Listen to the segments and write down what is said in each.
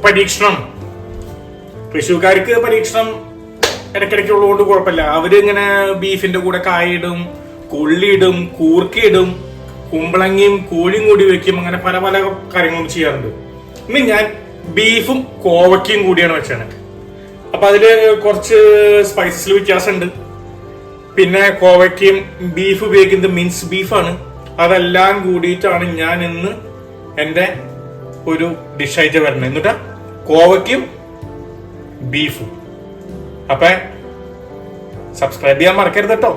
പരീക്ഷണം. തൃശ്ശൂർക്കാർക്ക് പരീക്ഷണം ഇടയ്ക്കിടയ്ക്ക് ഉള്ളതുകൊണ്ട് കുഴപ്പമില്ല. അവരിങ്ങനെ ബീഫിന്റെ കൂടെ കായിടും, കൊള്ളിയിടും, കൂർക്കയിടും, കുമ്പളങ്ങിയും കോഴിയും കൂടി വെക്കും. അങ്ങനെ പല പല കാര്യങ്ങളും ചെയ്യാറുണ്ട്. ഇന്ന് ഞാൻ ബീഫും കോവയ്ക്കയും കൂടിയാണ് വെച്ചാണ്. അപ്പൊ അതില് കുറച്ച് സ്പൈസസിൽ വ്യത്യാസമുണ്ട്. പിന്നെ കോവയ്ക്കയും ബീഫ് ഉപയോഗിക്കുന്നത് മിൻസ് ബീഫാണ്. അതെല്ലാം കൂടിയിട്ടാണ് ഞാൻ ഇന്ന് എന്റെ ഒരു ഡിഷായിട്ട് വരുന്നത്. എന്നിട്ടാ കോവയ്ക്കും ബീഫും. അപ്പൊ സബ്സ്ക്രൈബ് ചെയ്യാൻ മറക്കരുത് കേട്ടോ.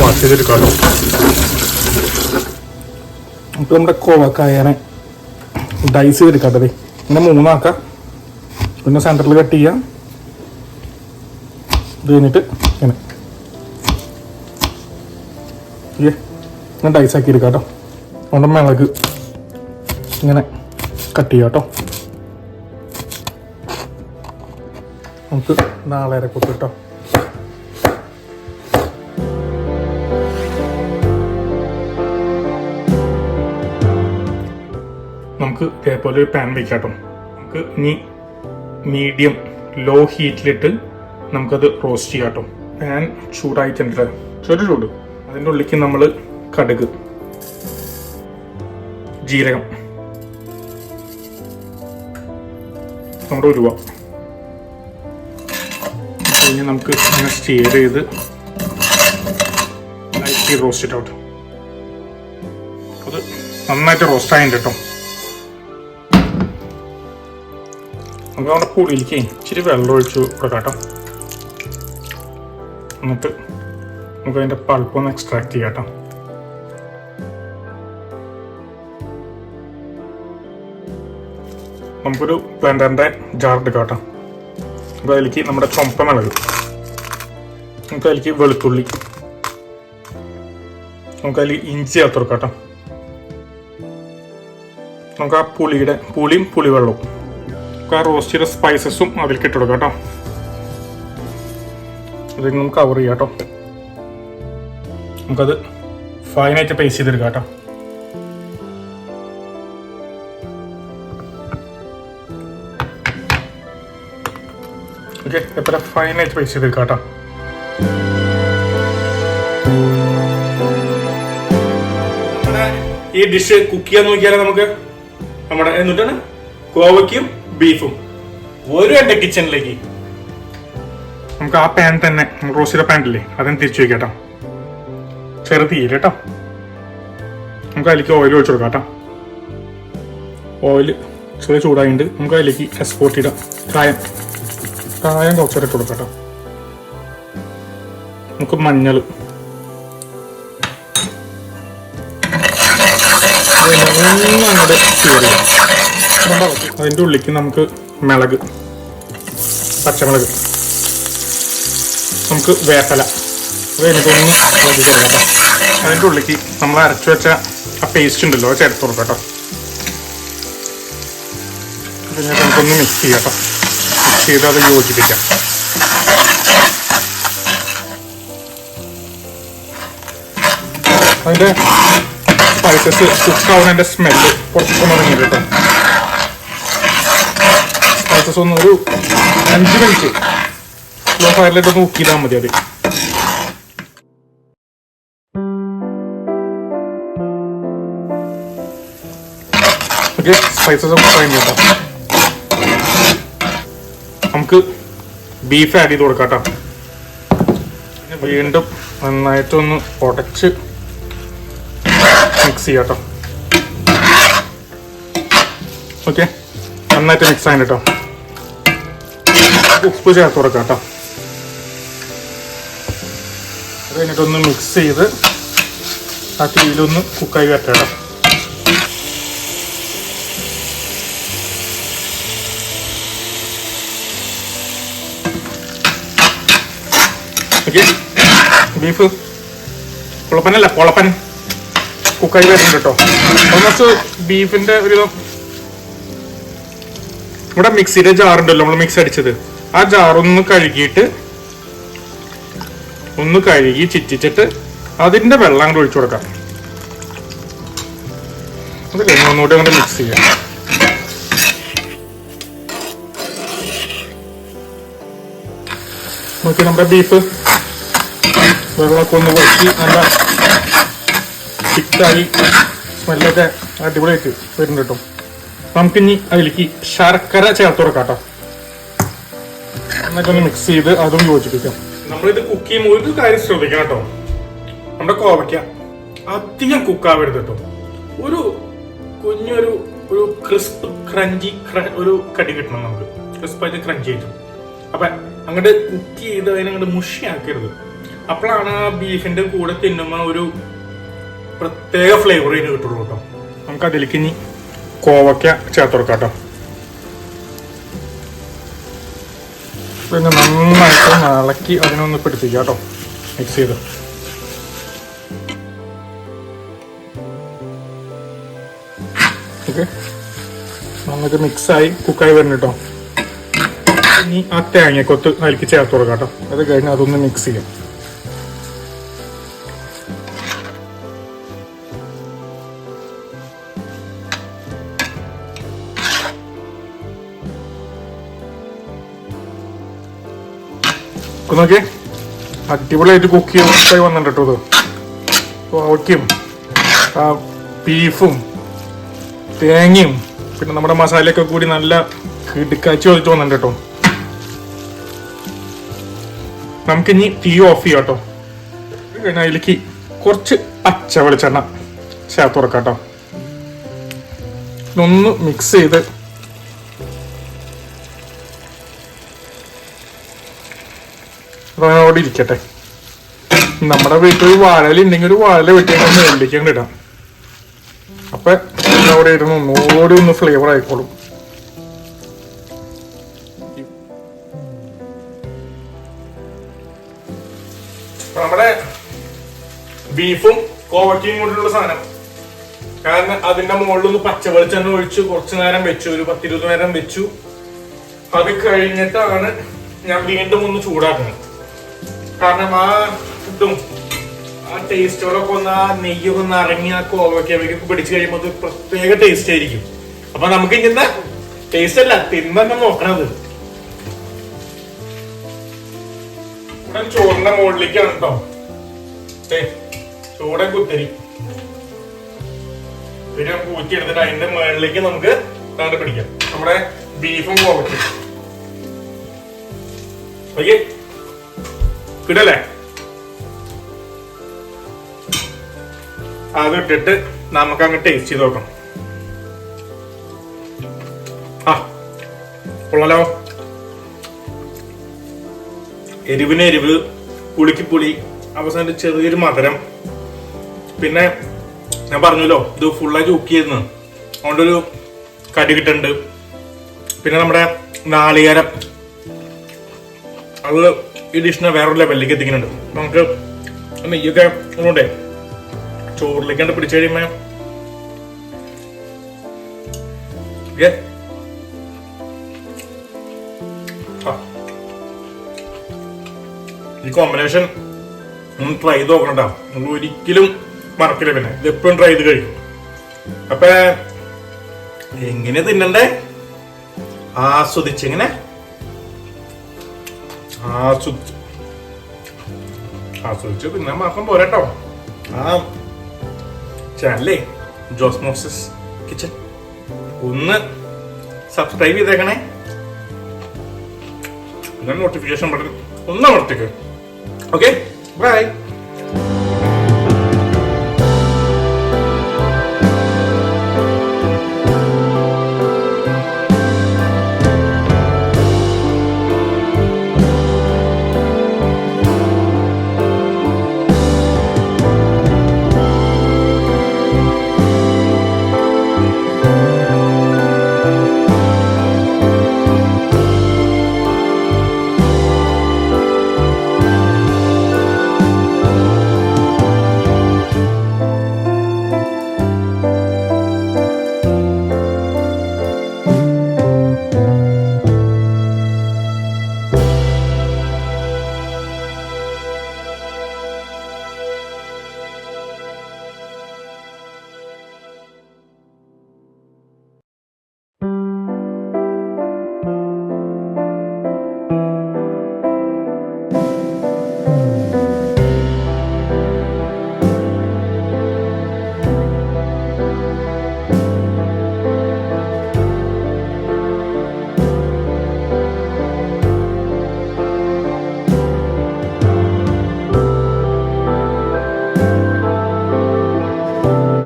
വാഷ് ചെയ്തെടുക്കാമല്ലോ. നമുക്ക് നമ്മുടെ കോവക്കായനെ ഡൈസ് ചെയ്തെടുക്കാട്ടത്. ഇങ്ങനെ 3 ആക്കാം. പിന്നെ സെൻറ്ററിൽ കട്ട് ചെയ്യാം. ഇത് കഴിഞ്ഞിട്ട് ഇങ്ങനെ ഡൈസ് ആക്കി എടുക്കാം കേട്ടോ. നമ്മുടെ മിളക് ഇങ്ങനെ കട്ട് ചെയ്യാം കേട്ടോ. നമുക്ക് നാളെ കൊത്ത് കേട്ടോ. നമുക്ക് ഇതേപോലെ ഒരു പാൻ വയ്ക്കാട്ടോ. നമുക്ക് ഇനി മീഡിയം ലോ ഹീറ്റിലിട്ട് നമുക്കത് റോസ്റ്റ് ചെയ്യാട്ടോ. പാൻ ചൂടായിട്ടുണ്ട്, ചൂട്. അതിൻ്റെ ഉള്ളിലേക്ക് നമ്മൾ കടുക്, ജീരകം, നമ്മുടെ ഉലുവ കഴിഞ്ഞ് നമുക്ക് ഇങ്ങനെ സ്റ്റീർ ചെയ്ത് ലൈറ്റ്ലി റോസ്റ്റ് ഇട്ടോട്ടെ. അത് നന്നായിട്ട് റോസ്റ്റ് ആയിട്ട് കേട്ടോ. നമുക്ക് നമ്മുടെ പുളിയിലേക്ക് ഇച്ചിരി വെള്ളം ഒഴിച്ച് കൊടുക്കാം. എന്നിട്ട് നമുക്ക് അതിൻ്റെ പൾപ്പൊന്ന് എക്സ്ട്രാക്ട് ചെയ്യാം. നമുക്കൊരു ബ്ലെൻഡറിൻ്റെ ജാർ എടുക്കാം. നമുക്ക് അതിലേക്ക് നമ്മുടെ ചുമപ്പ മിളക്, നമുക്ക് അതിലേക്ക് വെളുത്തുള്ളി, നമുക്ക് അതിൽ ഇഞ്ചി ചേർത്ത് കൊടുക്കാം. നമുക്ക് ആ പുളിയും പുളിവെള്ളവും ആ റോസ്റ്റ് ചെയ്ത സ്പൈസസും അതിലേക്ക് ഇട്ട് കൊടുക്കാം കേട്ടോ. അതിൽ നമുക്ക് കവർ ചെയ്യാം കേട്ടോ. നമുക്കത് ഫൈനായിട്ട് പേസ്റ്റ് ചെയ്തെടുക്കാം കേട്ടോ. ഓക്കെ, എത്ര ഫൈനായിട്ട് പേസ്റ്റ് ചെയ്തെടുക്കാം കേട്ടോ. ഈ ഡിഷ് കുക്ക് ചെയ്യാൻ നോക്കിയാലേ നമുക്ക് നമ്മുടെ എന്നിട്ടാണ് കോവയ്ക്കും ബീഫും ഒരു എൻ്റെ കിച്ചണിലേക്ക് നമുക്ക് ആ പാൻ തന്നെ റോസ്റ്റ് ചെയ്ത പാനില്ലേ അതിന് തിരിച്ചു വയ്ക്കാം കേട്ടോ. ചെറുതീര് കേട്ടോ. നമുക്ക് അതിലേക്ക് ഓയിൽ ഒഴിച്ചു കൊടുക്കാം കേട്ടോ. ഓയിൽ ചെറിയ ചൂടായിട്ടുണ്ട്. നമുക്ക് അതിലേക്ക് എക്സ്പോർട്ട് ഇടാം. കായം കുറച്ചേരം ഇട്ട് കൊടുക്കാം കേട്ടോ. നമുക്ക് മഞ്ഞൾ, അങ്ങോട്ട് ചൂടാം. അതിൻ്റെ ഉള്ളിലേക്ക് നമുക്ക് മിളക്, പച്ചമുളക്, നമുക്ക് വേപ്പില കഴിഞ്ഞിട്ടൊന്ന് നോക്കി കൊടുക്കാം. അതിൻ്റെ ഉള്ളിലേക്ക് നമ്മൾ അരച്ചു വെച്ച ആ പേസ്റ്റ് ഉണ്ടല്ലോ അത് ചേർത്ത് കൊടുക്കാം കേട്ടോ. പിന്നെ നമുക്കൊന്ന് മിക്സ് ചെയ്യാം കേട്ടോ. മിക്സ് ചെയ്ത് അത് യോജിപ്പിക്കാം. അതിൻ്റെ സ്പൈസസ് കുക്കാവുന്നതിൻ്റെ സ്മെല്ല് കുറച്ചൊന്നും ഇറങ്ങിയിട്ട് കേട്ടോ. സ്പൈസസ് ഒന്ന് ഒരു 5 മിനിറ്റ് ലോ ഫയറിലിട്ട് നോക്കിയിട്ടാൽ മതി. അത് ഓക്കെ, സ്പൈസസ് ഒക്കെ ഫ്രൈ ചെയ്യാം. നമുക്ക് ബീഫ് ആഡ് ചെയ്ത് കൊടുക്കാം കേട്ടോ. വീണ്ടും നന്നായിട്ടൊന്ന് ഉടച്ച് മിക്സ് ചെയ്യാം കേട്ടോ. ഓക്കെ, നന്നായിട്ട് മിക്സ് ആയിട്ട് കേട്ടോ. ഉപ്പ് ചേർത്ത് കൊടുക്കാം കേട്ടോ. അത് കഴിഞ്ഞിട്ടൊന്ന് മിക്സ് ചെയ്ത് ആ തീയിലൊന്ന് കുക്കായി വരട്ടെ കേട്ടോ. ഓക്കെ, ബീഫ് പൊളപ്പനല്ല പൊളപ്പൻ കുക്കായി വരുന്നുണ്ട് കേട്ടോ. ഓൾമോസ്റ്റ് ബീഫിന്റെ ഒരു ഇവിടെ മിക്സിയുടെ ജാറുണ്ടല്ലോ, നമ്മൾ മിക്സ് അടിച്ചത്, ആ ജാറൊന്ന് കഴുകിയിട്ട് ഒന്ന് കഴുകി ചിറ്റിച്ചിട്ട് അതിന്റെ വെള്ളം അങ്ങോട്ട് ഒഴിച്ചു കൊടുക്കാം. അത് കഴിഞ്ഞ് ഒന്നുകൂടി അങ്ങോട്ട് മിക്സ് ചെയ്യാം. നോക്കി നമ്മുടെ ബീഫ് വെള്ളമൊക്കെ ഒന്ന് വറ്റി നല്ല തിക്കായി സ്മെല്ലൊക്കെ അടിപൊളിയായിട്ട് വരുന്നുണ്ട് കേട്ടോ. നമുക്കിനി അതിലേക്ക് ശർക്കര ചേർത്ത് കൊടുക്കാം കേട്ടോ. എന്നിട്ടൊന്ന് മിക്സ് ചെയ്ത് അതും യോജിപ്പിക്കാം. നമ്മളിത് കുക്ക് ചെയ്യുമ്പോൾ ഒരു കാര്യം ശ്രദ്ധിക്കണം കേട്ടോ. നമ്മുടെ കോവയ്ക്ക അധികം കുക്കാവരുത് കേട്ടോ. ഒരു കുഞ്ഞൊരു ഒരു ക്രിസ്പ് ക്രഞ്ചി ഒരു കടി കിട്ടണം നമുക്ക്. ക്രിസ്പായിട്ട് ക്രഞ്ചി ആയിട്ട്. അപ്പൊ അങ്ങോട്ട് കുക്ക് ചെയ്ത് അതിനങ്ങോട്ട് മുഷിയാക്കരുത്. അപ്പോഴാണ് ആ ബീഫിന്റെ കൂടെ തിന്നുമ്പോൾ ഒരു പ്രത്യേക ഫ്ലേവർ ഇതിന് കിട്ടുള്ളൂ കേട്ടോ. നമുക്ക് അതിലേക്ക് ഇനി കോവയ്ക്ക ചേർത്ത് കൊടുക്കാം കേട്ടോ. പിന്നെ നന്നായിട്ട് ഇളക്കി അതിനൊന്ന് പിടിപ്പിക്കാം കേട്ടോ, മിക്സ് ചെയ്ത്. ഓക്കെ, നന്നായിട്ട് മിക്സായി കുക്കായി വരുന്നു കേട്ടോ. ഇനി ആ തേങ്ങക്കൊത്ത് അതിലേക്ക് ചേർത്ത് കൊടുക്കാം കേട്ടോ. അത് കഴിഞ്ഞ് അതൊന്ന് മിക്സ് ചെയ്യാം. നോക്കിയേ, അടിപൊളിയായിട്ട് കുക്ക് ചെയ്യാൻ വന്നിട്ടുണ്ട് കേട്ടോ. ഇത് കോവയ്ക്കും ആ ബീഫും തേങ്ങയും പിന്നെ നമ്മുടെ മസാലയൊക്കെ കൂടി നല്ല കിടുക്കാച്ചി ഒഴിച്ച് വന്നിട്ടുണ്ട് കേട്ടോ. നമുക്കിനി തീ ഓഫ് ചെയ്യാം കേട്ടോ. പിന്നെ അതിലേക്ക് കുറച്ച് പച്ച വെളിച്ചെണ്ണ ചേർത്ത് കൊടുക്കാം കേട്ടോ. ഒന്ന് മിക്സ് ചെയ്ത് അതോടെ ഇരിക്കട്ടെ. നമ്മുടെ വീട്ടിൽ വാഴല ഉണ്ടെങ്കിൽ ഒരു വാഴല വെട്ടിയാൽ മേളിലേക്ക് ഇടാം. അപ്പൊ അവിടെ ഇരുന്ന് ഒന്നുകൂടി ഒന്ന് ഫ്ലേവർ ആയിക്കോളും. നമ്മുടെ ബീഫും കോവയ്ക്കയും കൊണ്ടുള്ള സാധനം, കാരണം അതിന്റെ മുകളിലൊന്ന് പച്ച വെളിച്ചെണ്ണ ഒഴിച്ച് കുറച്ചു നേരം വെച്ചു, ഒരു 10-20 നേരം വെച്ചു. അത് കഴിഞ്ഞിട്ടാണ് ഞാൻ വീണ്ടും ഒന്ന് ചൂടാക്കുന്നത്. കാരണം ആ ഫുഡും ആ ടേസ്റ്റോടൊക്കെ ഒന്ന് ആ നെയ്യൊക്കെ ഒന്ന് ഇറങ്ങി ആ കോവയ്ക്കൊക്കെ പിടിച്ചു കഴിയുമ്പോൾ അത് പ്രത്യേക ടേസ്റ്റ് ആയിരിക്കും. അപ്പൊ നമുക്ക് ഇങ്ങനത്തെ ടേസ്റ്റ് അല്ല തിന്നെ നോക്കണത്. ഇവിടെ ചോറിന്റെ മുകളിലേക്കാണ് കേട്ടോ ചൂടെ കുത്തരി പിന്നെ ഊറ്റി എടുത്തിട്ട് അതിന്റെ മുകളിലേക്ക് നമുക്ക് താണ്ട് പിടിക്കാം നമ്മുടെ ബീഫും കോവയ്ക്കും. ഓക്കെ, കിടല്ലേ? അത് ഇട്ടിട്ട് നമുക്ക് അങ്ങ് ടേസ്റ്റ് ചെയ്ത് നോക്കാം. ആ കൊള്ളാലോ. എരിവിന് എരിവ്, പുളിക്ക് പുളി, അവസാനം ചെറിയൊരു മധുരം. പിന്നെ ഞാൻ പറഞ്ഞല്ലോ ഇത് ഫുള്ളായിട്ട് കുക്ക് ചെയ്യുന്നു, അതുകൊണ്ടൊരു കടി കിട്ടുന്നുണ്ട്. പിന്നെ നമ്മുടെ നാളികേരം അത് ഈ ഡിഷിനെ വേറൊരു ലെവലിലേക്ക് എത്തിക്കുന്നുണ്ട്. നമുക്ക് നെയ്യൊക്കെ ഉള്ളോണ്ടേ ചോറിലേക്ക് കണ്ട് പിടിച്ചു കഴിയുമ്പോ ഈ കോമ്പിനേഷൻ ഒന്ന് ട്രൈ ചെയ്ത് നോക്കണ്ട, നമ്മൾ ഒരിക്കലും മറക്കില്ല. പിന്നെ ഇതെപ്പോഴും ട്രൈ ചെയ്ത് കഴിക്കും. അപ്പൊ എങ്ങനെ തിന്നണ്ടേ? ആസ്വദിച്ച് എങ്ങനെ ആസ്വദിച്ച് തിന്നാൻ മാത്രം പോരാട്ടോ. ആ ചാനലേ ജോസ്മോസിസ് കിച്ചൺ ഒന്ന് സബ്സ്ക്രൈബ് ചെയ്തേക്കണേ. നോട്ടിഫിക്കേഷൻ ബട്ടൺ ഒന്ന് അമർത്തിക്ക്. Okay, by.